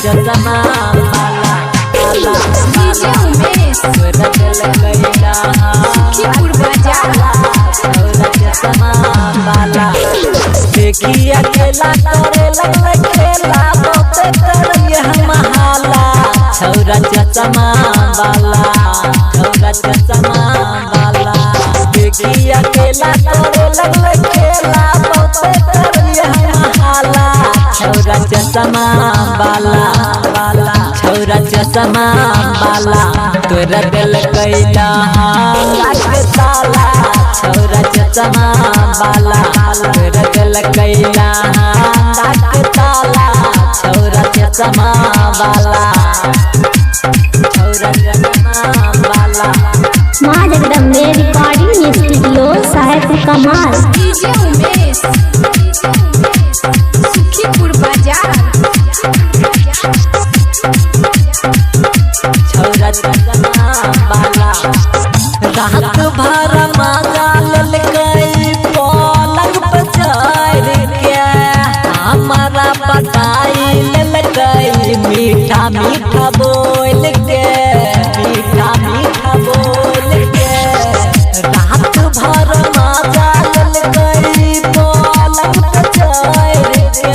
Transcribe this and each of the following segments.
चश्मा बाला डीजे उमेश तोरा दिल कैला सुखीपुर बाजार छौरा चश्मा बाला देखी अकेला करे लगले खेला बहुते करिए हम हाला छौरा चश्मा बाला छौरा चश्मा बाला देखी अकेला करे लगले खेला बहुते करिए हम हाला छौरा चश्मा बाला छौरा चश्मा बाला तोरा दिल कैला लागे ताला छौरा चश्मा बाला तोरा दिल कैला लागे ताला छौरा चश्मा बाला छौरा चश्मा बाला माँ जगदम्बे रिकॉर्डिंग स्टूडियो साहेब कमाल। डीजे उमेश सुखीपुर बाजार छौरा चश्मा बाला रात भर मजा ललकई पलंग पर चढ़ के हमारा बताई ललकई मीठा मीठा बोल के मीठा मीठा बोल के रात भर मजा ललकई पलंग पर चढ़ के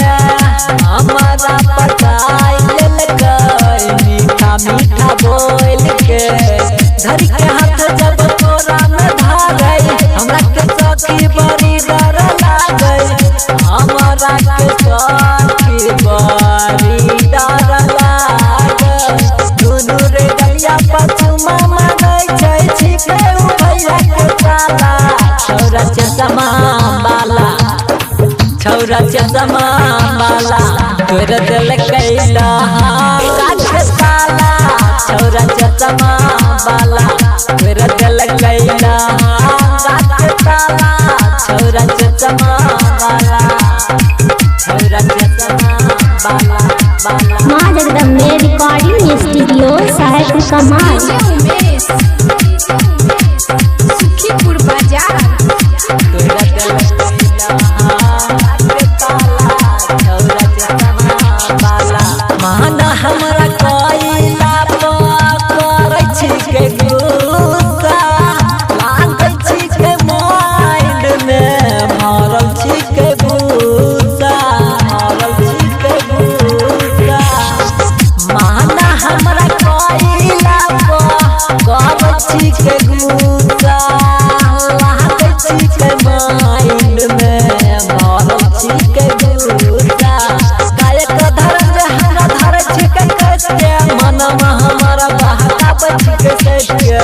हमारा बताई ललकई मीठा मीठा बोल के धरी के हाथ जब तोरा में धारई हमरा के सखी बड़ी डर लागई हमरा के सखी बड़ी डर लागई दुनु रे गलिया पछुमा मांगई छै छिके उ भैया के साला छौरा चश्मा बाला छौरा चश्मा बाला तोरा दिल कैला लागे ताला छौरा चश्मा बाला तोरा दिल कैला लागे ताला छौरा चश्मा बाला छौरा चश्मा बाला बाला माँ जगदम्बे रिकॉर्डिंग स्टूडियो साहेब कमाल। डीजे उमेश सुखीपुर बाजार तोरा दिल कैला लागे ताला छौरा चश्मा बाला माना हमरा कैला करै छी के गुस्सा लागै छी के माइंड में मारल छी के गुस्सा मारल छी के गुस्सा माना हमरा कैला करै छी के गुस्सा लागै छी के माइंड में मारल छी के गुस्सा कायक धरम जे हमरा धरै छी के कस के मनवा हमारा बहकाबै छी के सट के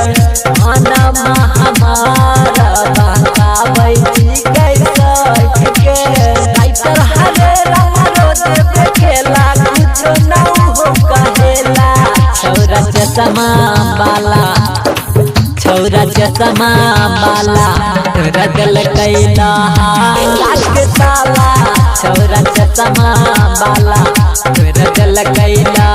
मनवा हमारा बहकाबै छी के सट के काइटर हरे राम रोज देखेला कुछ ना हो कहेला छौरा चश्मा बाला छौरा चश्मा बाला तोरा दिल कैला लागे ताला छौरा चश्मा बाला तोरा दिल कैला